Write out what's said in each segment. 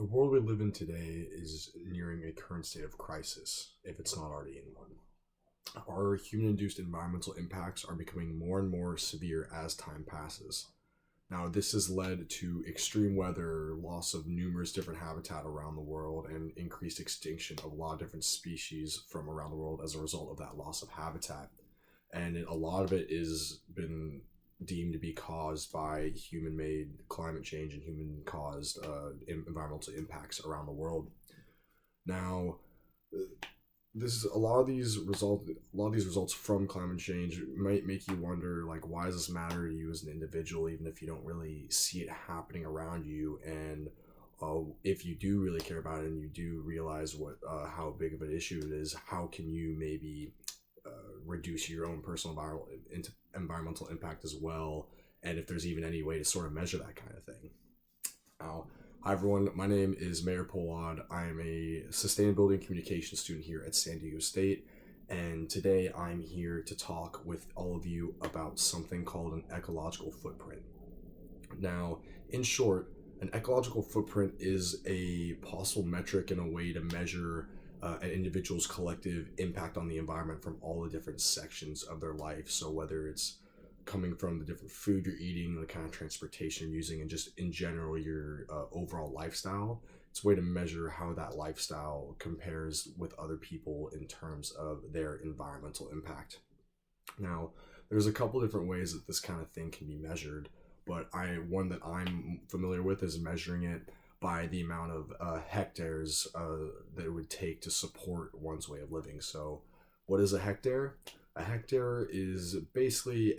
The world we live in today is nearing a current state of crisis, if it's not already in one. Our human induced environmental impacts are becoming more and more severe as time passes. Now, this has led to extreme weather, loss of numerous different habitat around the world, and increased extinction of a lot of different species from around the world as a result of that loss of habitat. And a lot of it is been deemed to be caused by human-made climate change and human-caused environmental impacts around the world. Now, this is a lot of these results from climate change might make you wonder, like, why does this matter to you as an individual, even if you don't really see it happening around you? And if you do really care about it and you do realize what how big of an issue it is, how can you maybe reduce your own personal environmental impact as well, and if there's even any way to sort of measure that kind of thing. Now, hi everyone, my name is Mayor Polad. I am a sustainability and communications student here at San Diego State, and today I'm here to talk with all of you about something called an ecological footprint. Now, in short, an ecological footprint is a possible metric and a way to measure an individual's collective impact on the environment from all the different sections of their life. So whether it's coming from the different food you're eating, the kind of transportation you're using, and just in general your overall lifestyle, it's a way to measure how that lifestyle compares with other people in terms of their environmental impact. Now, there's a couple different ways that this kind of thing can be measured, but one that I'm familiar with is measuring it by the amount of hectares that it would take to support one's way of living. So, what is a hectare? A hectare is basically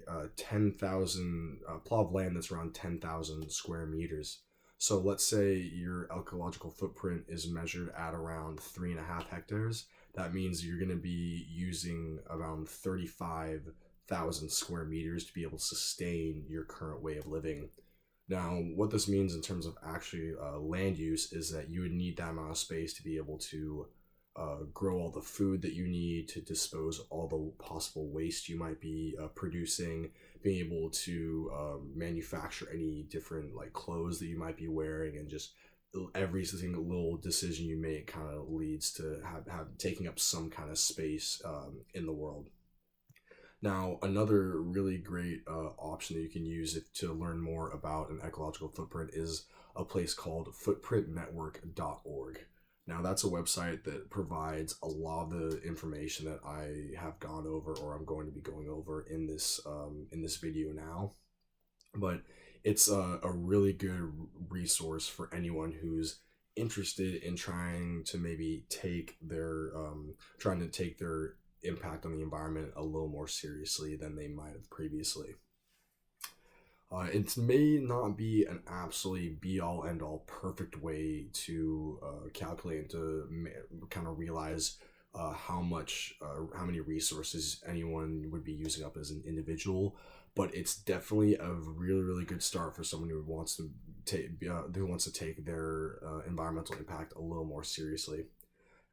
a 10,000 plot of land that's around 10,000 square meters. So let's say your ecological footprint is measured at around 3.5 hectares. That means you're going to be using around 35,000 square meters to be able to sustain your current way of living. Now, what this means in terms of actually land use is that you would need that amount of space to be able to grow all the food that you need, to dispose all the possible waste you might be producing, being able to manufacture any different like clothes that you might be wearing, and just every single little decision you make kind of leads to have taking up some kind of space in the world. Now, another really great option that you can use to learn more about an ecological footprint is a place called footprintnetwork.org. Now, that's a website that provides a lot of the information that I have gone over, or I'm going to be going over in this video now. But it's a really good resource for anyone who's interested in trying to maybe take their impact on the environment a little more seriously than they might have previously. It may not be an absolutely be-all, end-all perfect way to calculate and to kind of realize how many resources anyone would be using up as an individual, but it's definitely a really, really good start for someone who wants to take their environmental impact a little more seriously.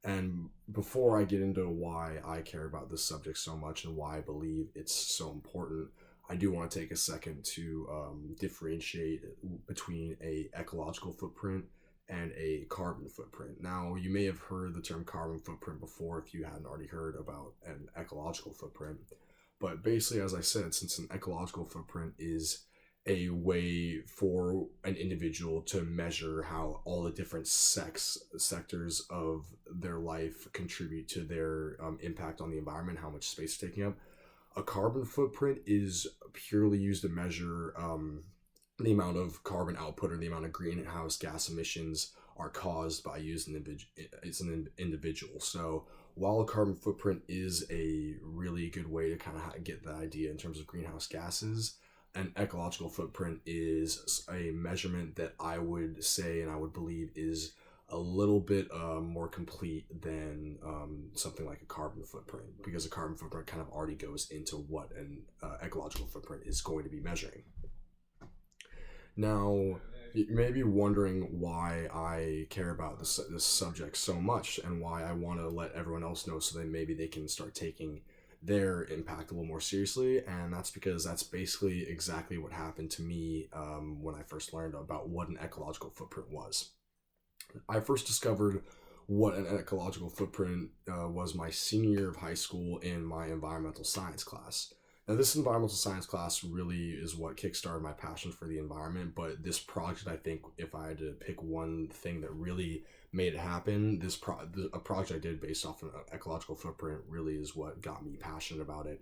And before I get into why I care about this subject so much and why I believe it's so important, I do want to take a second to differentiate between a ecological footprint and a carbon footprint. Now, you may have heard the term carbon footprint before if you hadn't already heard about an ecological footprint. But basically, as I said, since an ecological footprint is a way for an individual to measure how all the different sectors of their life contribute to their impact on the environment, how much space it's taking up. A carbon footprint is purely used to measure the amount of carbon output or the amount of greenhouse gas emissions are caused by using an individual. So while a carbon footprint is a really good way to kind of get the idea in terms of greenhouse gases, an ecological footprint is a measurement that I would say and I would believe is a little bit more complete than something like a carbon footprint, because a carbon footprint kind of already goes into what an ecological footprint is going to be measuring. Now, you may be wondering why I care about this subject so much and why I want to let everyone else know so that maybe they can start taking their impact a little more seriously. And that's because that's basically exactly what happened to me when I first learned about what an ecological footprint was. I first discovered what an ecological footprint was my senior year of high school in my environmental science class. Now, this environmental science class really is what kickstarted my passion for the environment, but this project, I think, if I had to pick one thing that really made it happen, a project I did based off an ecological footprint really is what got me passionate about it.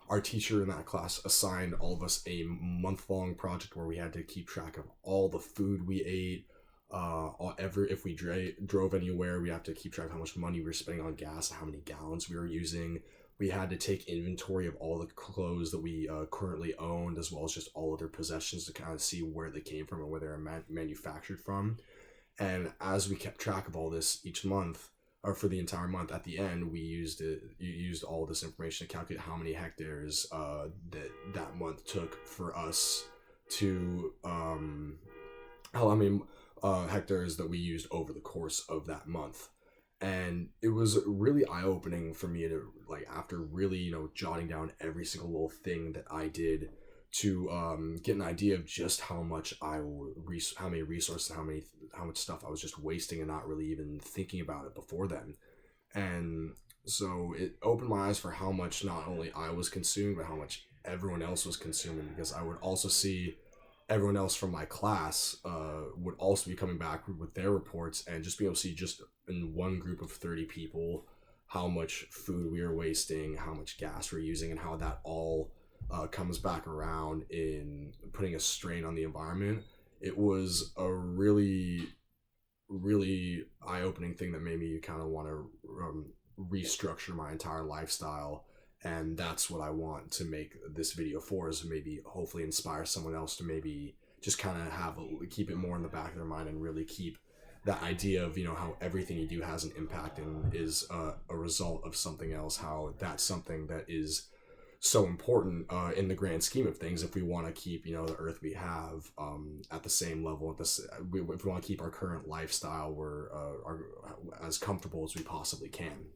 Our teacher in that class assigned all of us a month-long project where we had to keep track of all the food we ate. If we drove anywhere, we have to keep track of how much money we were spending on gas, how many gallons we were using. We had to take inventory of all the clothes that we currently owned, as well as just all other possessions, to kind of see where they came from and where they were manufactured from. And as we kept track of all this each month, or for the entire month, at the end, you used all this information to calculate how many hectares that month took for us to how many hectares that we used over the course of that month. And it was really eye-opening for me to, like, after really, jotting down every single little thing that I did, to get an idea of just how much how many resources, how much stuff I was just wasting and not really even thinking about it before then. And so it opened my eyes for how much not only I was consuming, but how much everyone else was consuming, because I would also see everyone else from my class would also be coming back with their reports, and just be able to see, just in one group of 30 people, how much food we were wasting, how much gas we're using, and how that all comes back around in putting a strain on the environment. It was a really, really eye-opening thing that made me kind of want to restructure my entire lifestyle. And that's what I want to make this video for, is maybe hopefully inspire someone else to maybe just kind of keep it more in the back of their mind, and really keep that idea of, how everything you do has an impact and is a result of something else, how that's something that is so important in the grand scheme of things, if we want to keep, the earth we have at the same level, if we want to keep our current lifestyle as comfortable as we possibly can.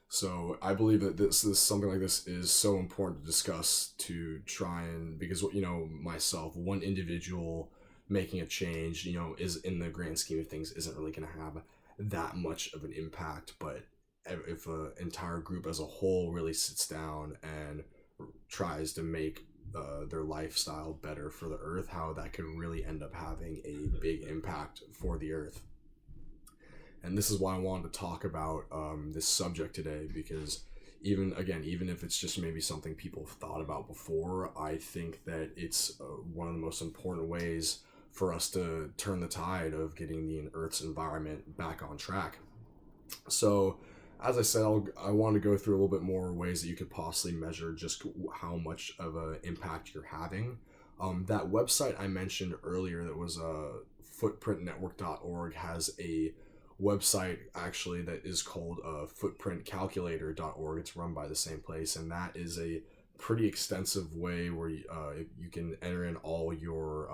So I believe that something like this is so important to discuss, to try and, because, myself, one individual making a change, is, in the grand scheme of things, isn't really going to have that much of an impact. But if an entire group as a whole really sits down and tries to make their lifestyle better for the earth, how that can really end up having a big impact for the earth. And this is why I wanted to talk about this subject today, because even if it's just maybe something people have thought about before, I think that it's one of the most important ways for us to turn the tide of getting the Earth's environment back on track. So, as I said, I want to go through a little bit more ways that you could possibly measure just how much of an impact you're having. That website I mentioned earlier, that was footprintnetwork.org, has a website actually that is called footprintcalculator.org. It's run by the same place, and that is a pretty extensive way where you can enter in all of your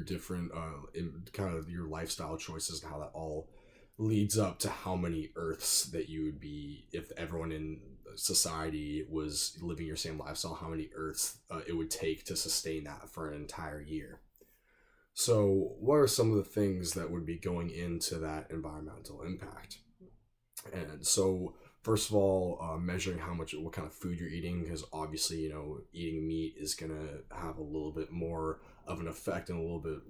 different kind of your lifestyle choices, and how that all leads up to how many Earths that you would be, if everyone in society was living your same lifestyle, how many Earths it would take to sustain that for an entire year. So what are some of the things that would be going into that environmental impact? And so, first of all, measuring what kind of food you're eating, because obviously, eating meat is going to have a little bit more of an effect, and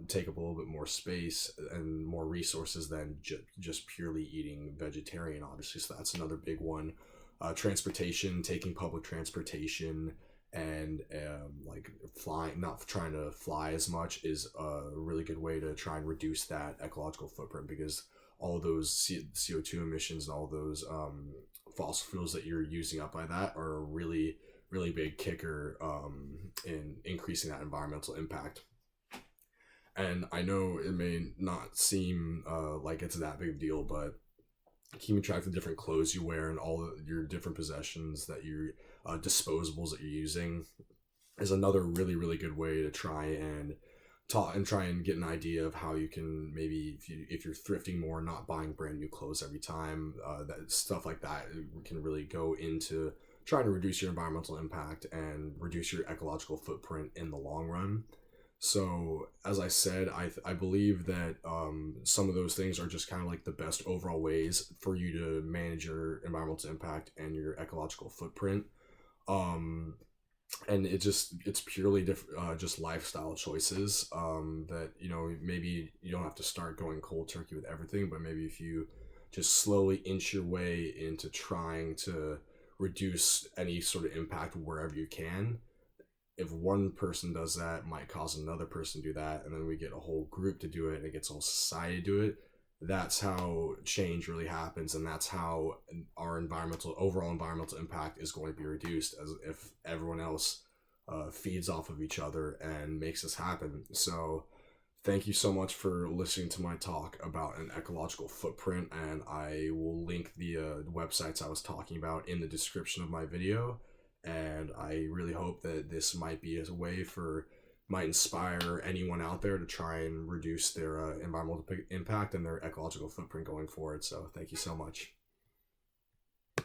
take up a little bit more space and more resources than just purely eating vegetarian, obviously. So that's another big one. Transportation, taking public transportation, and like flying, not trying to fly as much, is a really good way to try and reduce that ecological footprint, because all those CO2 emissions and all those fossil fuels that you're using up by that are a really, really big kicker in increasing that environmental impact. And I know it may not seem like it's that big of a deal, but keeping track of the different clothes you wear and all your different possessions that you're disposables that you're using is another really, really good way to try and get an idea of how you can, maybe if you're thrifting more, not buying brand new clothes every time, that stuff like that can really go into trying to reduce your environmental impact and reduce your ecological footprint in the long run. So, as I said, I believe that some of those things are just kind of like the best overall ways for you to manage your environmental impact and your ecological footprint. Um, and it's purely just lifestyle choices, that, maybe you don't have to start going cold turkey with everything, but maybe if you just slowly inch your way into trying to reduce any sort of impact wherever you can. If one person does that, it might cause another person to do that, and then we get a whole group to do it, and it gets a whole society to do it. That's how change really happens, and that's how our overall environmental impact is going to be reduced, as if everyone else feeds off of each other and makes this happen. So thank you so much for listening to my talk about an ecological footprint, and I will link the websites I was talking about in the description of my video. And I really hope that this might be a way might inspire anyone out there to try and reduce their environmental impact and their ecological footprint going forward. So thank you so much.